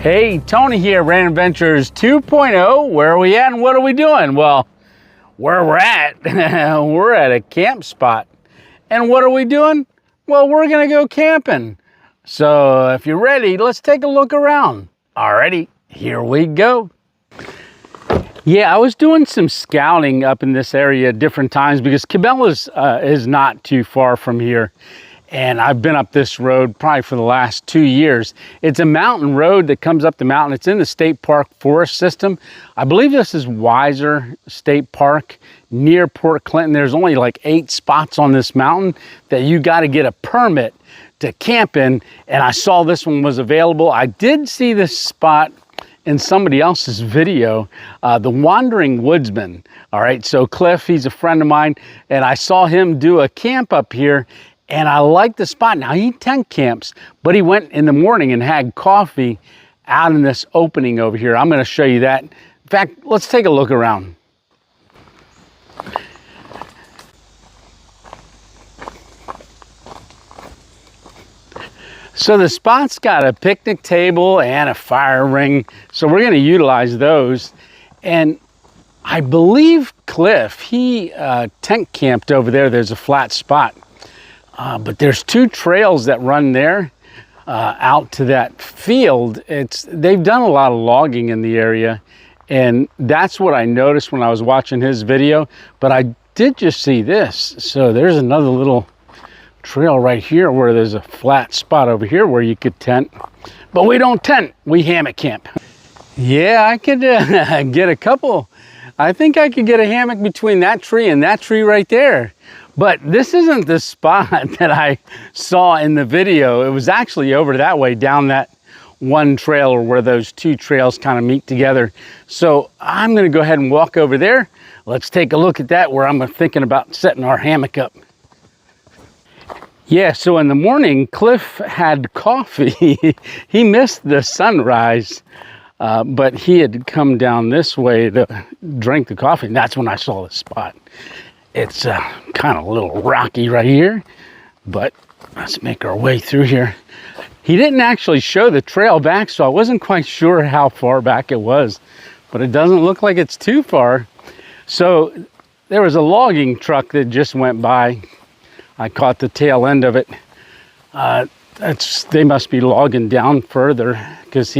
Hey, Tony here, Random Adventures 2.0. Where are we at and what are we doing? Well, where we're at, we're at a camp spot. And what are we doing? Well, we're gonna go camping. So if you're ready, let's take a look around. Alrighty, here we go. Yeah, I was doing some scouting up in this area at different times because Cabela's is not too far from here. And I've been up this road probably for the last 2 years. It's a mountain road that comes up the mountain. It's in the state park forest system. I believe this is Weiser State Park near Port Clinton. There's only like 8 spots on this mountain that you got to get a permit to camp in. And I saw this one was available. I did see this spot in somebody else's video, the Wandering Woodsman. All right, so Cliff, he's a friend of mine, and I saw him do a camp up here. And I like the spot. Now he tent camps, but he went in the morning and had coffee out in this opening over here. I'm gonna show you that. In fact, let's take a look around. So the spot's got a picnic table and a fire ring. So we're gonna utilize those. And I believe Cliff, he tent camped over there. There's a flat spot. But there's 2 trails that run there out to that field. They've done a lot of logging in the area, and that's what I noticed when I was watching his video. But I did just see this. So there's another little trail right here where there's a flat spot over here where you could tent. But we don't tent, we hammock camp. Yeah, I could get a couple. I think I could get a hammock between that tree and that tree right there. But this isn't the spot that I saw in the video. It was actually over that way, down that one trail, or where those 2 trails kind of meet together. So I'm gonna go ahead and walk over there. Let's take a look at that, where I'm thinking about setting our hammock up. Yeah, so in the morning, Cliff had coffee. He missed the sunrise, but he had come down this way to drink the coffee, and that's when I saw the spot. It's kind of a little rocky right here, but let's make our way through here. He didn't actually show the trail back, so I wasn't quite sure how far back it was, but it doesn't look like it's too far. So there was a logging truck that just went by. I caught the tail end of it. They must be logging down further, because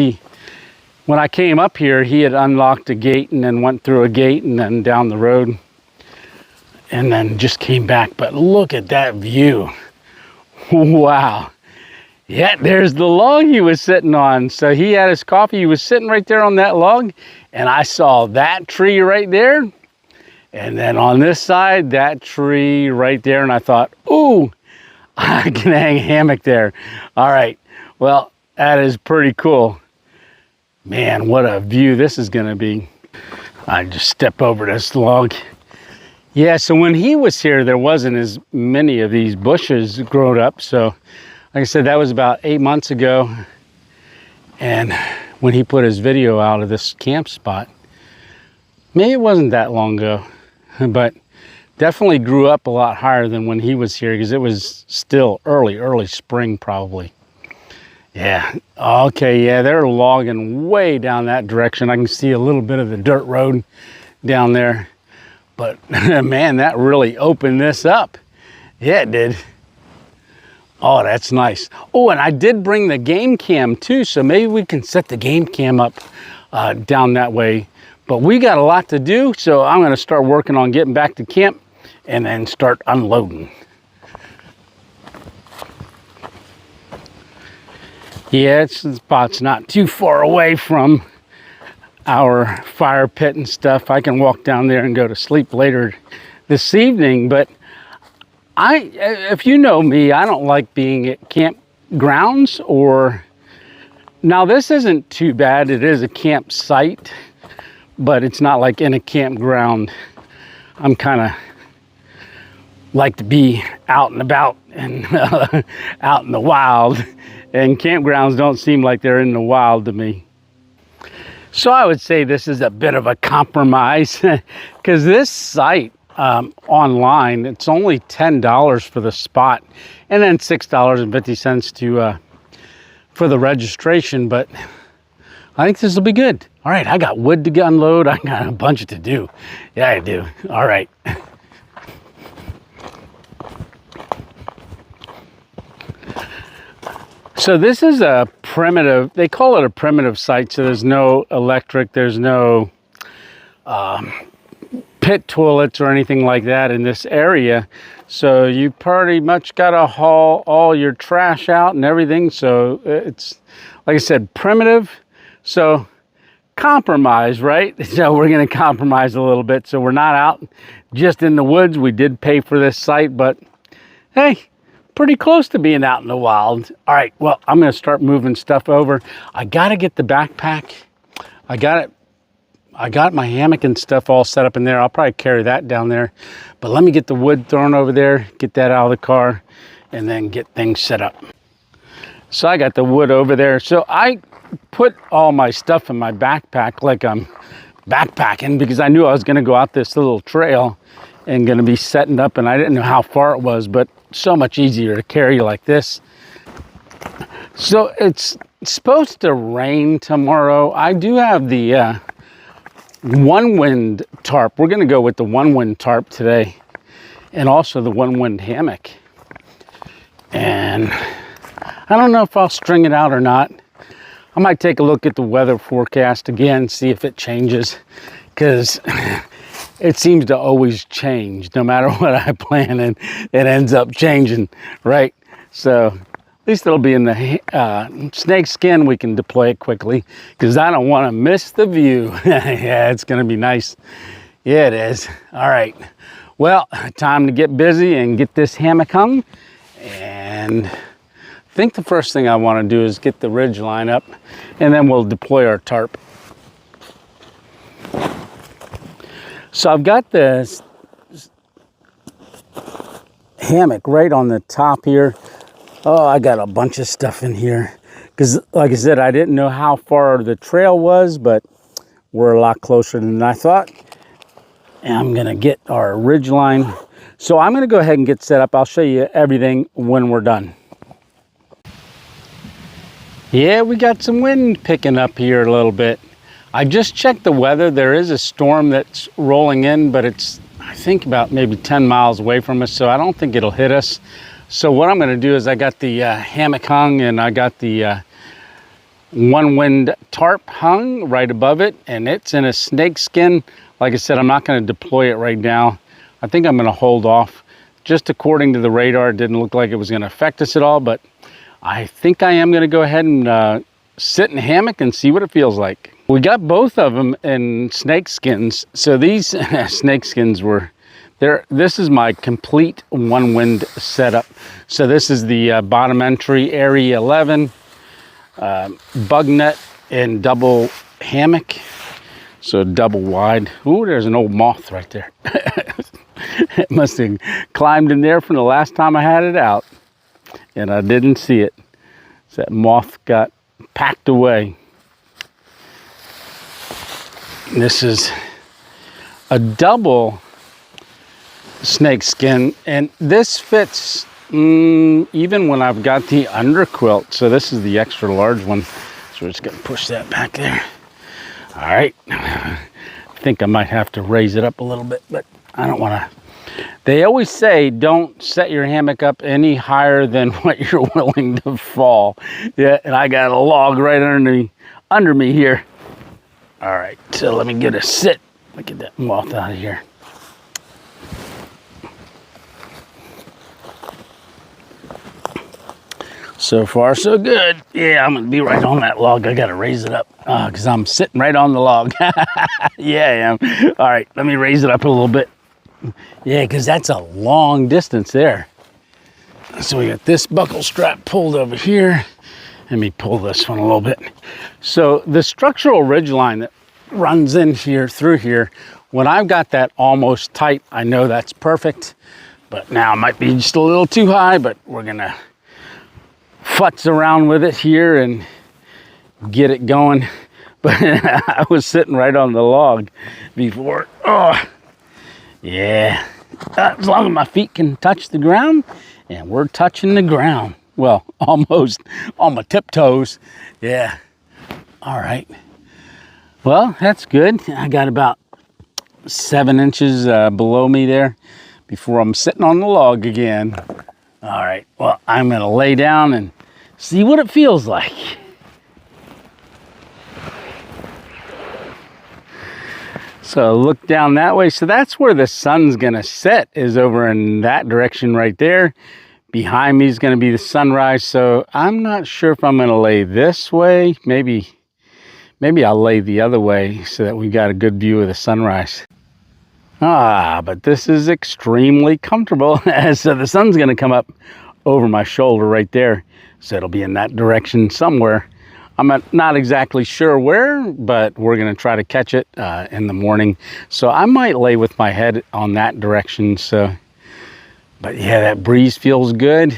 when I came up here, he had unlocked a gate and then went through a gate and then down the road, and then just came back. But look at that view. Wow. Yeah, there's the log he was sitting on. So he had his coffee, he was sitting right there on that log, and I saw that tree right there, and then on this side, that tree right there, and I thought, ooh, I can hang a hammock there. All right, well, that is pretty cool. Man, what a view this is gonna be. I just step over this log. Yeah, so when he was here, there wasn't as many of these bushes grown up. So like I said, that was about 8 months ago. And when he put his video out of this camp spot, maybe it wasn't that long ago, but definitely grew up a lot higher than when he was here, because it was still early spring probably. Yeah, okay, yeah, they're logging way down that direction. I can see a little bit of the dirt road down there. But man, that really opened this up. Yeah, it did. Oh, that's nice. Oh, and I did bring the game cam too, so maybe we can set the game cam up down that way. But we got a lot to do, so I'm gonna start working on getting back to camp and then start unloading. Yeah, the spot's not too far away from our fire pit and stuff. I can walk down there and go to sleep later this evening. But if you know me, I don't like being at campgrounds. Or now this isn't too bad. It is a campsite, but it's not like in a campground. I'm kind of like to be out and about and out in the wild, and campgrounds don't seem like they're in the wild to me. So I would say this is a bit of a compromise because this site online, it's only $10 for the spot and then $6.50 to for the registration, but I think this will be good. All right, I got wood to unload. I got a bunch to do. Yeah, I do. All right. So this is a primitive, they call it a primitive site. So there's no electric, there's no pit toilets or anything like that in this area. So you pretty much got to haul all your trash out and everything. So it's, like I said, primitive. So compromise, right? So we're going to compromise a little bit. So we're not out just in the woods. We did pay for this site, but hey, pretty close to being out in the wild. All right, well, I'm going to start moving stuff over. I got to get the backpack. I got my hammock and stuff all set up in there. I'll probably carry that down there. But let me get the wood thrown over there, get that out of the car, and then get things set up. So I got the wood over there. So I put all my stuff in my backpack like I'm backpacking because I knew I was going to go out this little trail and going to be setting up, and I didn't know how far it was, but so much easier to carry like this. So it's supposed to rain tomorrow. I do have the ONEWIND tarp. We're going to go with the ONEWIND tarp today, and also the ONEWIND hammock. And I don't know if I'll string it out or not. I might take a look at the weather forecast again, see if it changes, because it seems to always change. No matter what I plan, and it ends up changing, right? So at least it'll be in the snake skin. We can deploy it quickly because I don't want to miss the view. Yeah, it's going to be nice. Yeah, it is. All right. Well, time to get busy and get this hammock hung. And I think the first thing I want to do is get the ridge line up, and then we'll deploy our tarp. So I've got this hammock right on the top here. Oh, I got a bunch of stuff in here because, like I said, I didn't know how far the trail was, but we're a lot closer than I thought. And I'm gonna get our ridge line. So I'm gonna go ahead and get set up. I'll show you everything when we're done. Yeah, we got some wind picking up here a little bit. I just checked the weather. There is a storm that's rolling in, but it's, I think, about maybe 10 miles away from us, so I don't think it'll hit us. So what I'm going to do is I got the hammock hung, and I got the ONEWIND tarp hung right above it, and it's in a snake skin. Like I said, I'm not going to deploy it right now. I think I'm going to hold off. Just according to the radar, it didn't look like it was going to affect us at all, but I think I am going to go ahead and sit in a hammock and see what it feels like. We got both of them in snake skins. So these snake skins were there. This is my complete ONEWIND setup. So this is the bottom entry Area 11 bug net and double hammock. So double wide. Ooh, there's an old moth right there. It must have climbed in there from the last time I had it out, and I didn't see it. So that moth got packed away. This is a double snake skin, and this fits even when I've got the underquilt. So this is the extra large one. So we're just gonna push that back there. All right. I think I might have to raise it up a little bit, but I don't want to. They always say don't set your hammock up any higher than what you're willing to fall. Yeah, and I got a log right under me here. All right, so let me get a sit. Look at that moth out of here. So far, so good. Yeah, I'm gonna be right on that log. I gotta raise it up because I'm sitting right on the log. Yeah, I am. All right, let me raise it up a little bit. Yeah, because that's a long distance there. So we got this buckle strap pulled over here. Let me pull this one a little bit. So the structural ridge line that runs in here through here, when I've got that almost tight, I know that's perfect. But now it might be just a little too high, but we're gonna futz around with it here and get it going. But I was sitting right on the log before. Oh, yeah. As long as my feet can touch the ground, and we're touching the ground. Well, almost on my tiptoes. Yeah. All right. Well, that's good. I got about 7 inches below me there before I'm sitting on the log again. All right. Well, I'm going to lay down and see what it feels like. So look down that way. So that's where the sun's going to set, is over in that direction right there. Behind me is going to be the sunrise. So I'm not sure if I'm going to lay this way. Maybe I'll lay the other way so that we've got a good view of the sunrise. But this is extremely comfortable. So the sun's going to come up over my shoulder right there. So it'll be in that direction somewhere. I'm not exactly sure where, but we're going to try to catch it in the morning. So I might lay with my head on that direction. So, but yeah, that breeze feels good.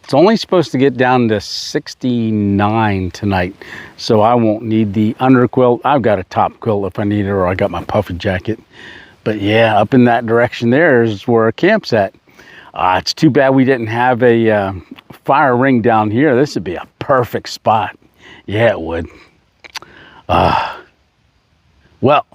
It's only supposed to get down to 69 tonight, so I won't need the under quilt. I've got a top quilt if I need it, or I got my puffy jacket. But yeah, up in that direction there is where our camp's at. It's too bad we didn't have a fire ring down here. This would be a perfect spot. Yeah, it would. Well,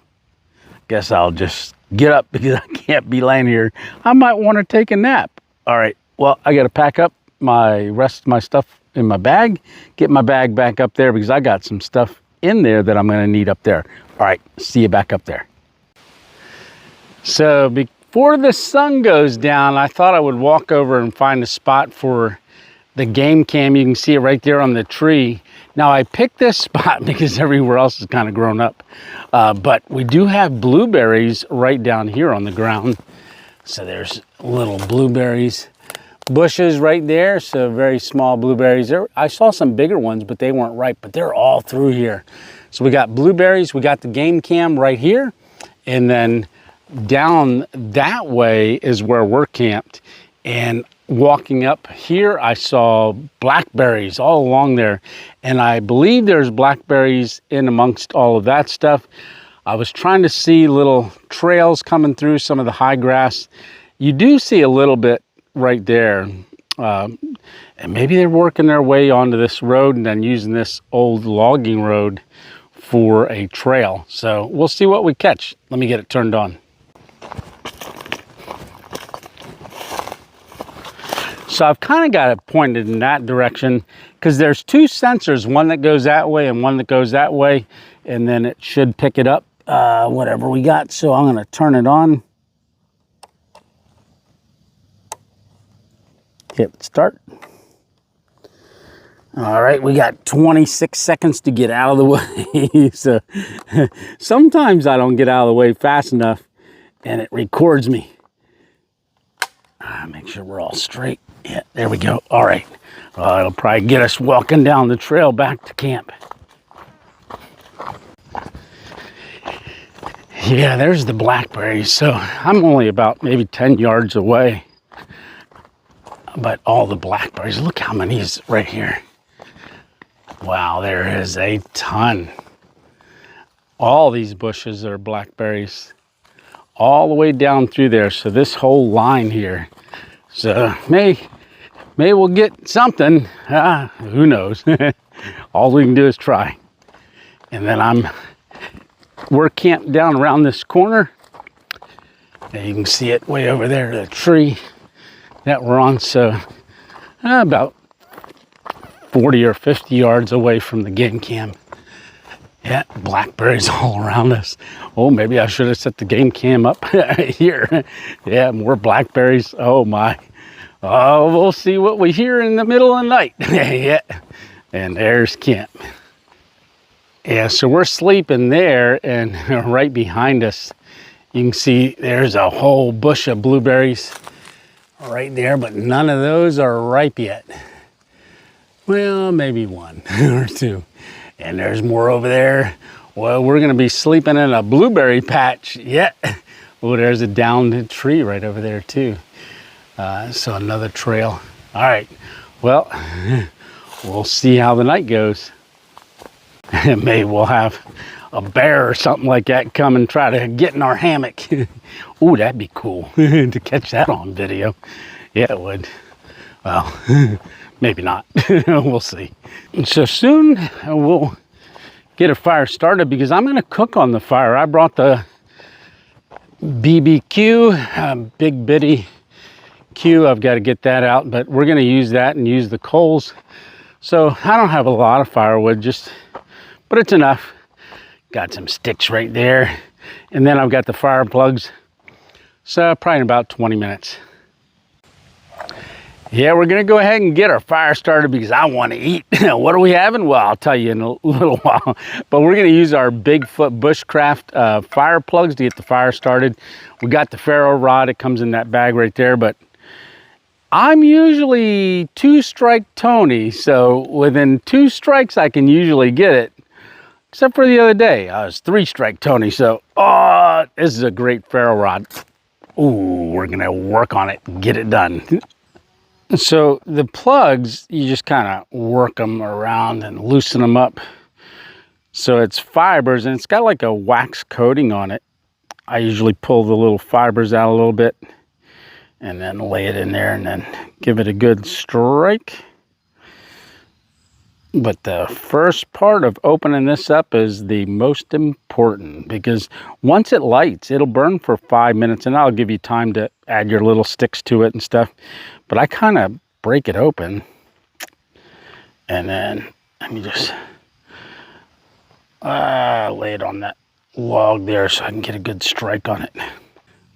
guess I'll just get up because I can't be laying here. I might want to take a nap. All right, well, I got to pack up my rest of my stuff in my bag, get my bag back up there because I got some stuff in there that I'm going to need up there. All right, see you back up there. So before the sun goes down, I thought I would walk over and find a spot for the game cam. You can see it right there on the tree. Now I picked this spot because everywhere else is kind of grown up, but we do have blueberries right down here on the ground. So there's little blueberries bushes right there, so very small blueberries. I saw some bigger ones, but they weren't ripe, but they're all through here. So we got blueberries, we got the game cam right here, and then down that way is where we're camped. And walking up here, I saw blackberries all along there, and I believe there's blackberries in amongst all of that stuff. I was trying to see little trails coming through some of the high grass. You do see a little bit right there, and maybe they're working their way onto this road and then using this old logging road for a trail. So we'll see what we catch. Let me get it turned on. So I've kind of got it pointed in that direction because there's two sensors, one that goes that way and one that goes that way, and then it should pick it up, whatever we got. So I'm going to turn it on. Hit start. All right, we got 26 seconds to get out of the way. So sometimes I don't get out of the way fast enough and it records me. Make sure we're all straight. Yeah, there we go. All right. It'll probably get us walking down the trail back to camp. Yeah, there's the blackberries. So I'm only about maybe 10 yards away. But all the blackberries, look how many is right here. Wow, there is a ton. All these bushes are blackberries all the way down through there. So this whole line here. So maybe we'll get something. Who knows? All we can do is try. And then we're camped down around this corner. And you can see it way over there, the tree that we're on. So about 40 or 50 yards away from the game cam. Yeah, blackberries all around us. Oh, maybe I should have set the game cam up here. Yeah, more blackberries. Oh my. Oh, we'll see what we hear in the middle of the night. Yeah, and there's camp. Yeah, so we're sleeping there, and right behind us, you can see there's a whole bush of blueberries right there, but none of those are ripe yet. Well, maybe one or two. And there's more over there. Well, we're gonna be sleeping in a blueberry patch. Yeah. Oh, there's a downed tree right over there too. So another trail. All right, well, we'll see how the night goes. Maybe we'll have a bear or something like that come and try to get in our hammock. Ooh, that'd be cool to catch that on video. Yeah, it would. Well, maybe not. We'll see. So soon we'll get a fire started because I'm gonna cook on the fire. I brought the BBQ, big bitty Q. I've got to get that out, but we're gonna use that and use the coals. So I don't have a lot of firewood, but it's enough. Got some sticks right there. And then I've got the fire plugs. So probably in about 20 minutes. Yeah, we're gonna go ahead and get our fire started because I want to eat. What are we having? Well, I'll tell you in a little while. But we're gonna use our Bigfoot Bushcraft fire plugs to get the fire started. We got the ferro rod, it comes in that bag right there, but I'm usually 2-strike Tony, so within 2 strikes I can usually get it. Except for the other day, I was 3-strike Tony, so this is a great ferro rod. Ooh, we're gonna work on it and get it done. So the plugs, you just kind of work them around and loosen them up. So it's fibers and it's got like a wax coating on it. I usually pull the little fibers out a little bit and then lay it in there and then give it a good strike. But the first part of opening this up is the most important because once it lights, it'll burn for 5 minutes and I'll give you time to add your little sticks to it and stuff. But I kind of break it open and then let me just lay it on that log there so I can get a good strike on it.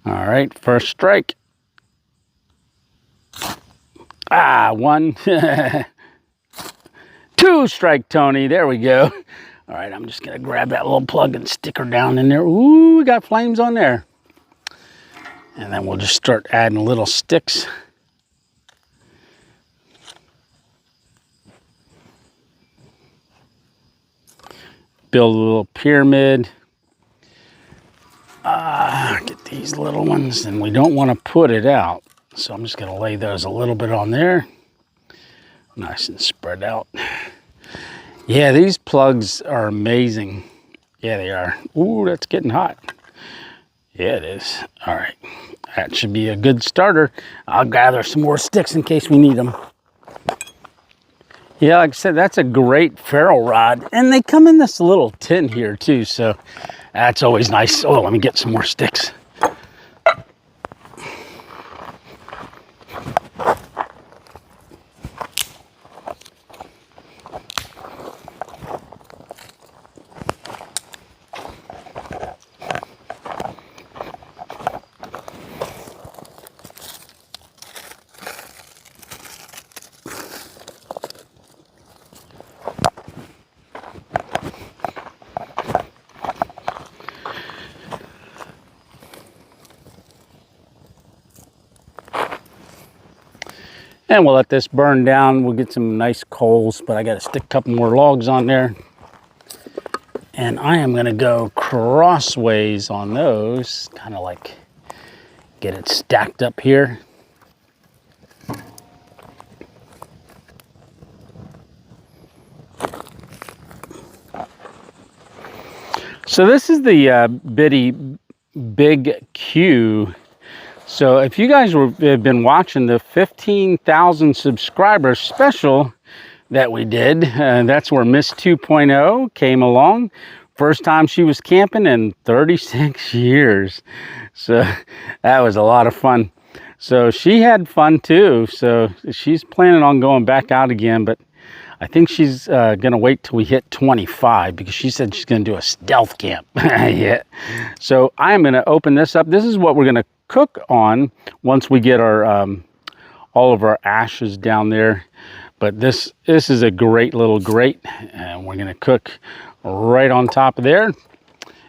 All right, first strike. 1. 2-strike Tony, there we go. All right, I'm just gonna grab that little plug and stick her down in there. Ooh, we got flames on there. And then we'll just start adding little sticks. Build a little pyramid. Get these little ones, and we don't want to put it out. So I'm just gonna lay those a little bit on there. Nice and spread out. Yeah, these plugs are amazing. Yeah, they are. Ooh, that's getting hot. Yeah, it is. All right, that should be a good starter. I'll gather some more sticks in case we need them. Yeah, like I said, that's a great ferro rod. And they come in this little tin here too, so that's always nice. Oh, let me get some more sticks. And we'll let this burn down. We'll get some nice coals, but I got to stick a couple more logs on there. And I am going to go crossways on those, kind of like get it stacked up here. So this is the bitty Big Q. So if you guys have been watching the 15,000 subscribers special that we did, that's where Miss 2.0 came along. First time she was camping in 36 years. So that was a lot of fun. So she had fun too. So she's planning on going back out again, but I think she's gonna wait till we hit 25 because she said she's gonna do a stealth camp. Yeah. So I am gonna open this up. This is what we're gonna cook on once we get our all all of our ashes down there. But this is a great little grate, and we're gonna cook right on top of there,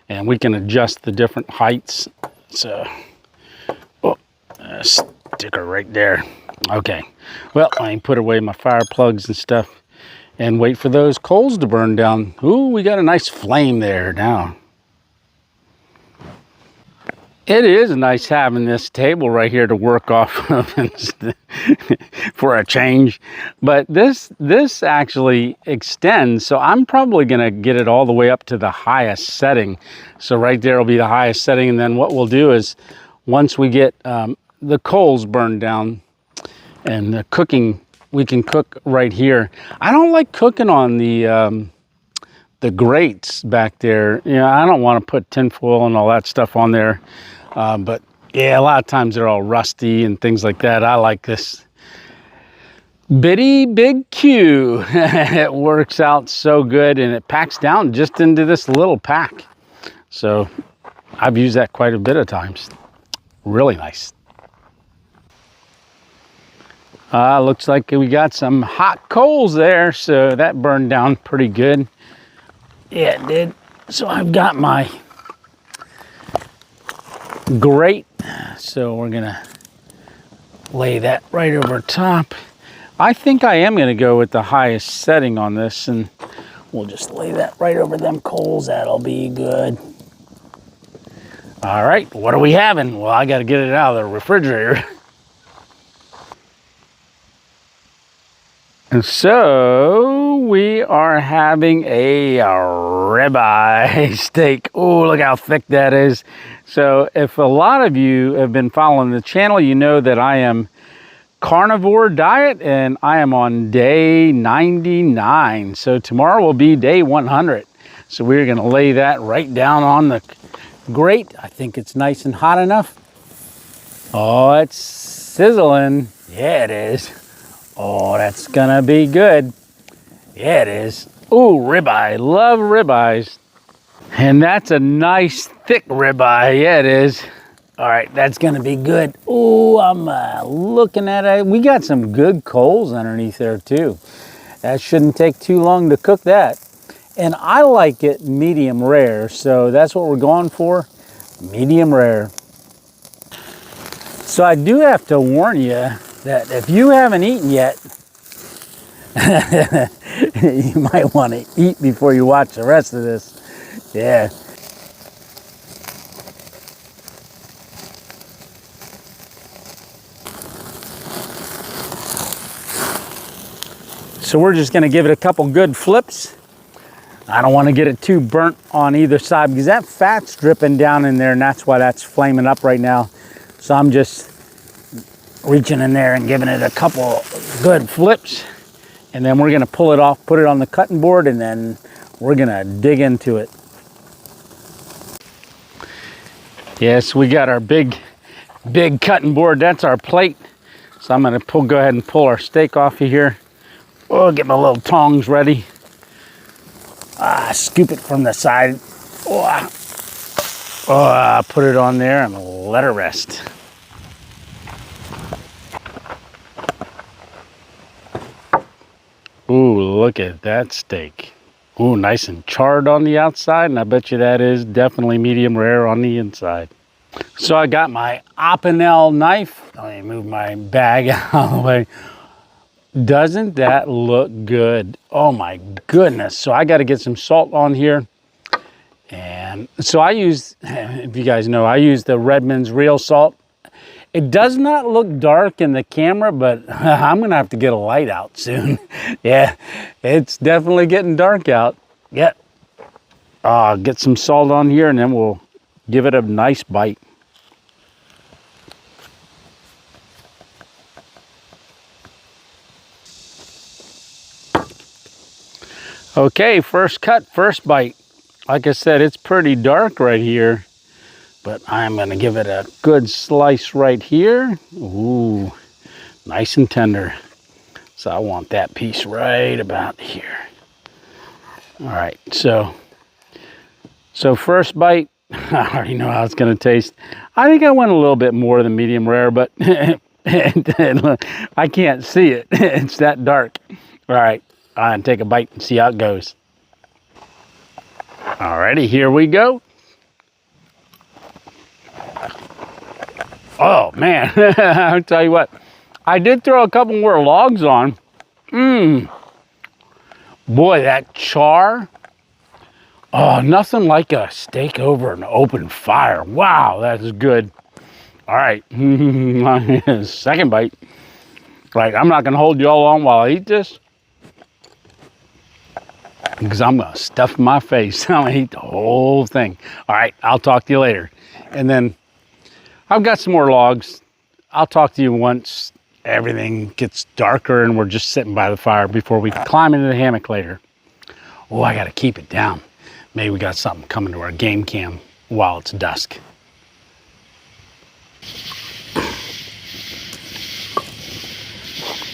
and we can adjust the different heights. So, stick her right there. Okay, well, I can put away my fire plugs and stuff and wait for those coals to burn down. Ooh, we got a nice flame there now. It is nice having this table right here to work off of for a change. But this actually extends, so I'm probably gonna get it all the way up to the highest setting. So right there will be the highest setting, and then what we'll do is once we get the coals burned down and the cooking, we can cook right here. I don't like cooking on the grates back there. You know, I don't want to put tinfoil and all that stuff on there. But yeah, a lot of times they're all rusty and things like that. I like this bitty big Q. It works out so good, and it packs down just into this little pack. So I've used that quite a bit of times. Really nice. Looks like we got some hot coals there, so that burned down pretty good. Yeah, it did. So I've got my grate, so we're gonna lay that right over top. I think I am gonna go with the highest setting on this, and we'll just lay that right over them coals. That'll be good. All right, what are we having? Well, I gotta get it out of the refrigerator. And so we are having a ribeye steak. Oh, look how thick that is. So if a lot of you have been following the channel, you know that I am carnivore diet, and I am on day 99. So tomorrow will be day 100. So we're gonna lay that right down on the grate. I think it's nice and hot enough. Oh, it's sizzling. Yeah, it is. Oh, that's gonna be good. Yeah, it is. Ooh, ribeye. Love ribeyes. And that's a nice thick ribeye. Yeah, it is. All right, that's gonna be good. Ooh, I'm looking at it. We got some good coals underneath there too. That shouldn't take too long to cook that. And I like it medium rare, so that's what we're going for. Medium rare. So I do have to warn you that if you haven't eaten yet, you might want to eat before you watch the rest of this. Yeah. So we're just going to give it a couple good flips. I don't want to get it too burnt on either side because that fat's dripping down in there, and that's why that's flaming up right now. So I'm just reaching in there and giving it a couple good flips, and then we're going to pull it off, put it on the cutting board, and then we're going to dig into it. Yes, we got our big cutting board. That's our plate. So I'm going to go ahead and pull our steak off of here. Oh, get my little tongs ready. Scoop it from the side. Put it on there and let it rest. Ooh, look at that steak. Ooh, nice and charred on the outside, and I bet you that is definitely medium rare on the inside. So I got my Opinel knife. Let me move my bag out of the way. Doesn't that look good? Oh my goodness. So I got to get some salt on here. And so I use, if you guys know, I use the Redmond's real salt. It does not look dark in the camera, but I'm gonna have to get a light out soon. Yeah, it's definitely getting dark out. Yep. Get some salt on here, and then we'll give it a nice bite. Okay, first cut, first bite. Like I said, it's pretty dark right here, but I'm gonna give it a good slice right here. Ooh, nice and tender. So I want that piece right about here. All right, so first bite, I already know how it's gonna taste. I think I went a little bit more than medium rare, but and I can't see it. It's that dark. All right, I'm gonna take a bite and see how it goes. Alrighty, here we go. Oh man, I'll tell you what, I did throw a couple more logs on. Boy, that char. Oh, nothing like a steak over an open fire. Wow, that's good. All right, second bite. Like, I'm not gonna hold you all on while I eat this, because I'm gonna stuff my face. I'm gonna eat the whole thing. All right, I'll talk to you later. And then I've got some more logs. I'll talk to you once everything gets darker and we're just sitting by the fire before we climb into the hammock later. Oh, I gotta keep it down. Maybe we got something coming to our game cam while it's dusk.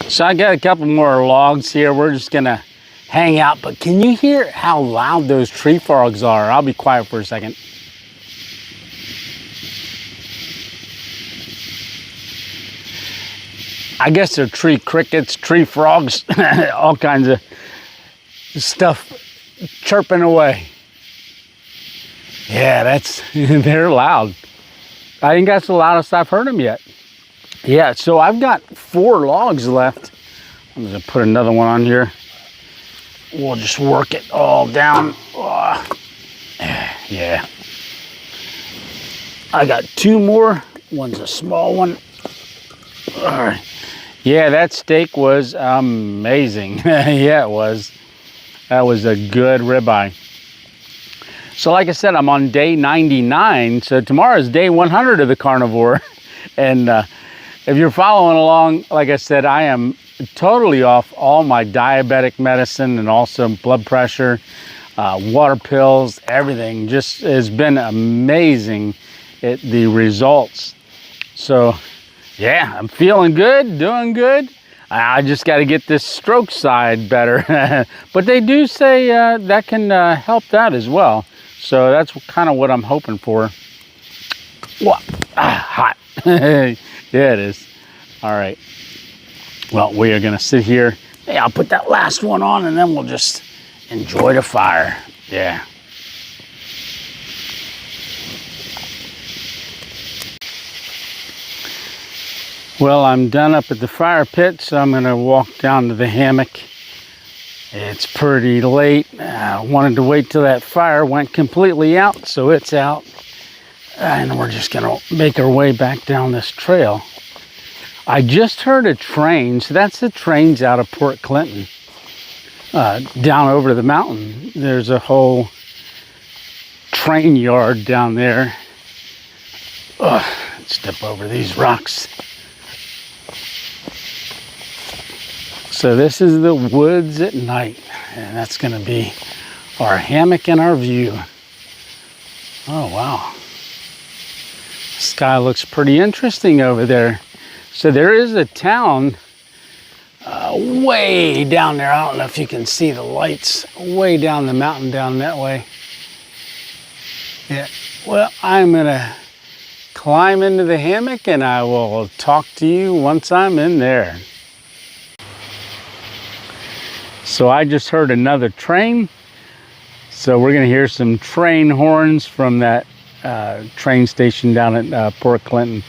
So I got a couple more logs here. We're just gonna hang out, but can you hear how loud those tree frogs are? I'll be quiet for a second. I guess they're tree crickets, tree frogs, all kinds of stuff chirping away. Yeah, they're loud. I think that's the loudest I've heard them yet. Yeah, so I've got 4 logs left. I'm gonna put another one on here. We'll just work it all down. Oh, yeah. I got 2 more. One's a small one. All right. Yeah, that steak was amazing. Yeah, it was. That was a good ribeye. So like I said, I'm on day 99. So tomorrow is day 100 of the carnivore. And if you're following along, like I said, I am totally off all my diabetic medicine and also blood pressure, water pills, everything. Just has been amazing, the results. So yeah, I'm feeling good, doing good. I just got to get this stroke side better. But they do say that can help that as well. So that's kind of what I'm hoping for. What? Hot. Yeah, it is. All right. Well, we are going to sit here. Hey, I'll put that last one on and then we'll just enjoy the fire. Yeah. Well, I'm done up at the fire pit, so I'm going to walk down to the hammock. It's pretty late. I wanted to wait till that fire went completely out, so it's out. And we're just going to make our way back down this trail. I just heard a train, so that's the trains out of Port Clinton. Down over the mountain, there's a whole train yard down there. Step over these rocks. So this is the woods at night, and that's going to be our hammock and our view. Oh, wow. The sky looks pretty interesting over there. So there is a town way down there. I don't know if you can see the lights way down the mountain down that way. Yeah, well, I'm going to climb into the hammock and I will talk to you once I'm in there. So I just heard another train. So we're gonna hear some train horns from that train station down at Port Clinton.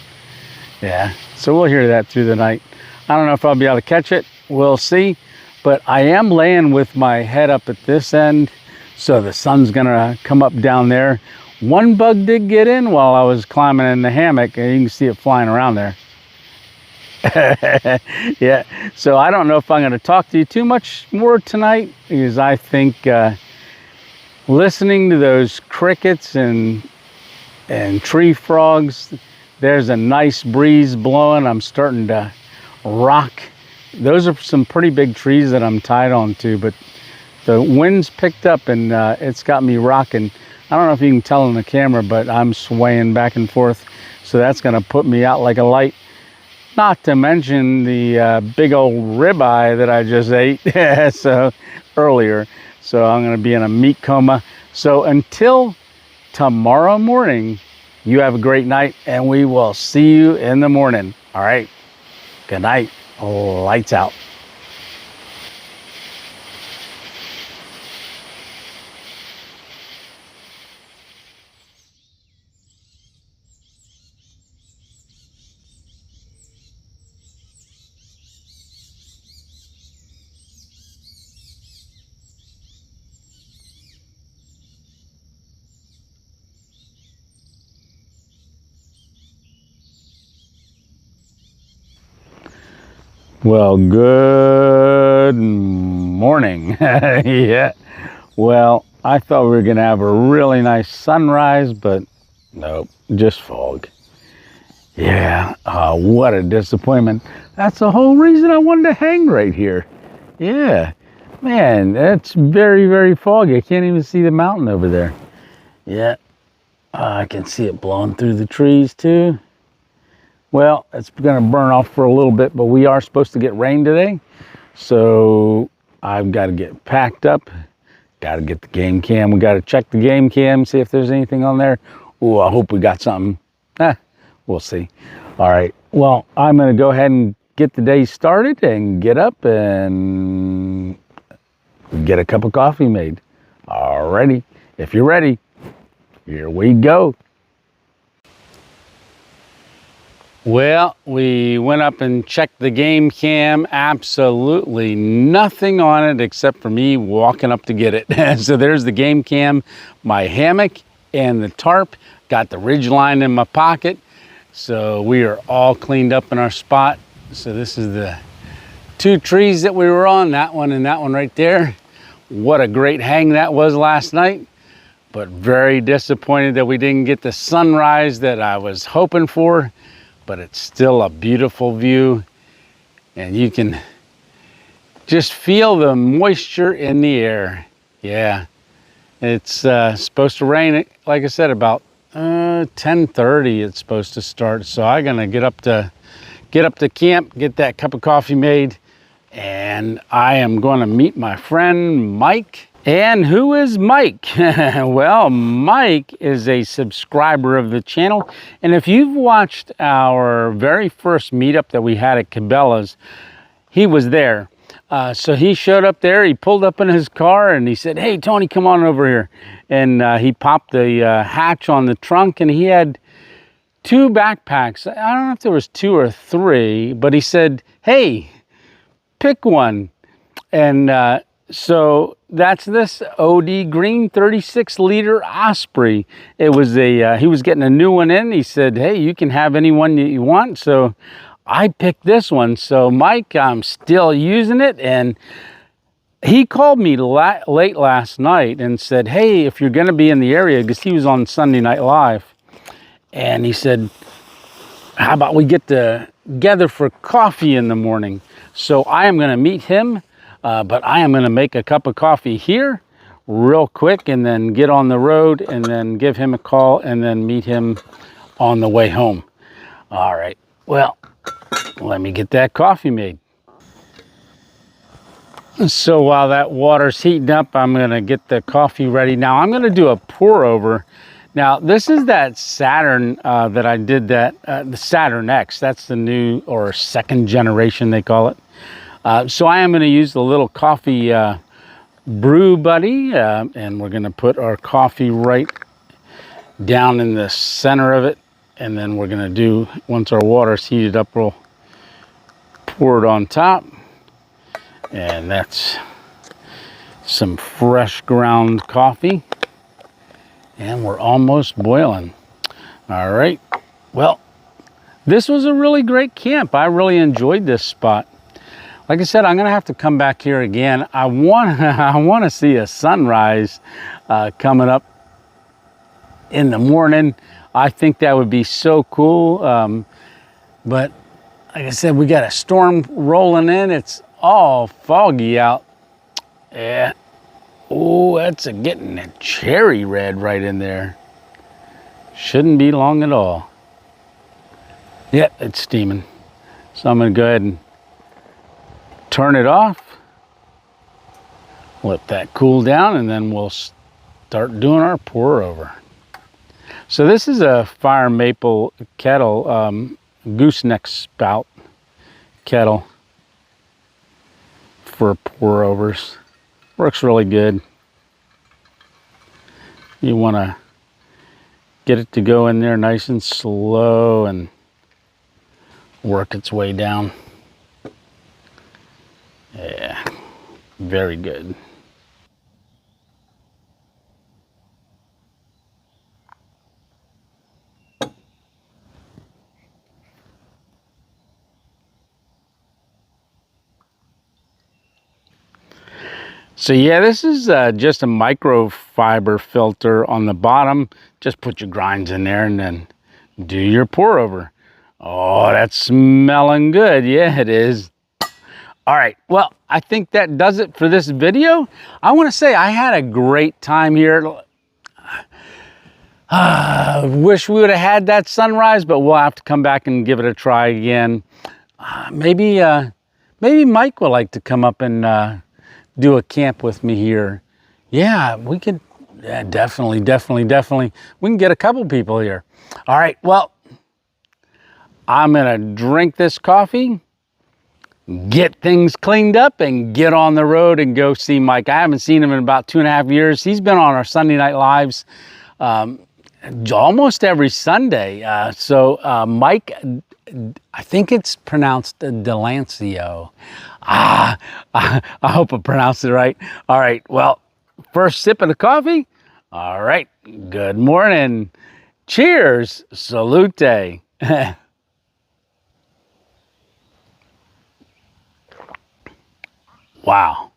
Yeah, so we'll hear that through the night. I don't know if I'll be able to catch it. We'll see. But I am laying with my head up at this end. So the sun's gonna come up down there. One bug did get in while I was climbing in the hammock, and you can see it flying around there. Yeah, so I don't know if I'm going to talk to you too much more tonight, because I think listening to those crickets and tree frogs, there's a nice breeze blowing. I'm starting to rock. Those are some pretty big trees that I'm tied on to, but the wind's picked up and it's got me rocking. I don't know if you can tell in the camera, but I'm swaying back and forth, so that's going to put me out like a light. Not to mention the big old ribeye that I just ate earlier. So I'm going to be in a meat coma. So until tomorrow morning, you have a great night, and we will see you in the morning. All right. Good night. Lights out. Well, good morning. Yeah. Well, I thought we were going to have a really nice sunrise, but nope, just fog. Yeah, what a disappointment. That's the whole reason I wanted to hang right here. Yeah, man, that's very, very foggy. I can't even see the mountain over there. Yeah, I can see it blowing through the trees too. Well, it's going to burn off for a little bit, but we are supposed to get rain today. So I've got to get packed up. Got to get the game cam. We got to check the game cam, see if there's anything on there. Oh, I hope we got something. We'll see. All right. Well, I'm going to go ahead and get the day started and get up and get a cup of coffee made. All righty. If you're ready, here we go. Well, we went up and checked the game cam. Absolutely nothing on it except for me walking up to get it. So there's the game cam, my hammock, and the tarp. Got the ridge line in my pocket. So we are all cleaned up in our spot. So this is the two trees that we were on, that one and that one right there. What a great hang that was last night. But very disappointed that we didn't get the sunrise that I was hoping for. But it's still a beautiful view, and you can just feel the moisture in the air. Yeah, it's supposed to rain, like I said, about 10:30 it's supposed to start. So I'm gonna get up to camp, get that cup of coffee made, and I am going to meet my friend Mike. And who is Mike? Well, Mike is a subscriber of the channel. And if you've watched our very first meetup that we had at Cabela's, he was there. So he showed up there, he pulled up in his car and he said, "Hey, Tony, come on over here." And he popped the hatch on the trunk and he had two backpacks. I don't know if there was two or three, but he said, "Hey, pick one." And so that's this OD Green 36 liter Osprey. It was he was getting a new one in. He said, "Hey, you can have any one that you want." So I picked this one. So Mike, I'm still using it. And he called me late last night and said, "Hey, if you're going to be in the area," because he was on Sunday Night Live. And he said, "How about we get together for coffee in the morning?" So I am going to meet him. But I am going to make a cup of coffee here real quick and then get on the road and then give him a call and then meet him on the way home. All right. Well, let me get that coffee made. So while that water's heating up, I'm going to get the coffee ready. Now I'm going to do a pour over. Now this is that Saturn that I did the Saturn X. That's the new or second generation they call it. So I am going to use the little coffee brew buddy, and we're going to put our coffee right down in the center of it. And then we're going to do, once our water's heated up, we'll pour it on top. And that's some fresh ground coffee. And we're almost boiling. All right. Well, this was a really great camp. I really enjoyed this spot. Like I said, I'm gonna have to come back here again. I want to see a sunrise coming up in the morning. I think that would be so cool. But like I said, we got a storm rolling in. It's all foggy out. Yeah. Oh, that's getting a cherry red right in there. Shouldn't be long at all. Yep, it's steaming. So I'm gonna go ahead and turn it off, let that cool down, and then we'll start doing our pour over. So this is a fire maple kettle, gooseneck spout kettle for pour overs. Works really good. You want to get it to go in there nice and slow and work its way down. Yeah, very good. So yeah, this is just a microfiber filter on the bottom. Just put your grinds in there and then do your pour over. Oh, that's smelling good. Yeah, it is. All right, well, I think that does it for this video. I want to say I had a great time here. Wish we would have had that sunrise, but we'll have to come back and give it a try again. Maybe Mike would like to come up and do a camp with me here. Yeah, we could, yeah, definitely. We can get a couple people here. All right, well, I'm gonna drink this coffee, get things cleaned up, and get on the road and go see Mike. I haven't seen him in about 2.5 years. He's been on our Sunday Night Lives almost every Sunday. Mike, I think it's pronounced Delancio. I hope I pronounced it right. All right, well, first sip of the coffee. All right, good morning. Cheers, salute. Wow,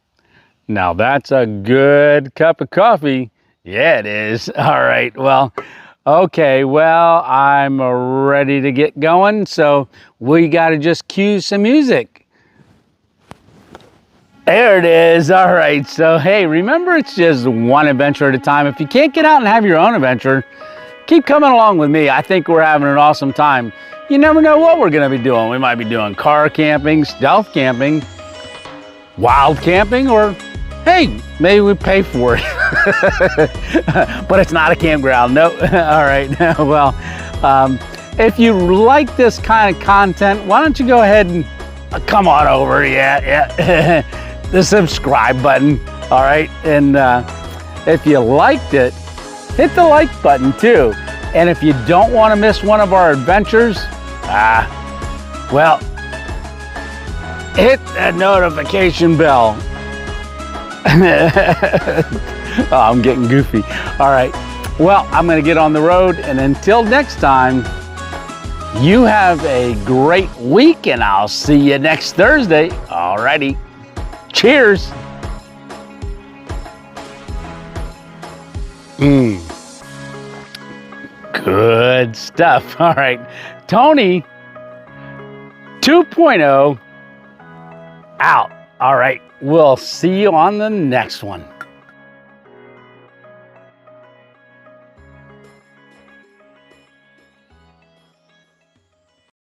now that's a good cup of coffee. Yeah, it is. All right, well, okay, well, I'm ready to get going, so we got to just cue some music. There it is. All right, so hey, remember, it's just one adventure at a time. If you can't get out and have your own adventure, keep coming along with me. I think we're having an awesome time. You never know what we're going to be doing. We might be doing car camping, stealth camping, wild camping, or hey, maybe we pay for it. But it's not a campground. No. All right. Well, if you like this kind of content, why don't you go ahead and come on over. Yeah. The subscribe button. All right. And if you liked it, hit the like button too. And if you don't want to miss one of our adventures, well, hit that notification bell. Oh, I'm getting goofy. All right. Well, I'm going to get on the road. And until next time, you have a great week, and I'll see you next Thursday. All righty. Cheers. Good stuff. All right. Tony 2.0 out. All right. We'll see you on the next one.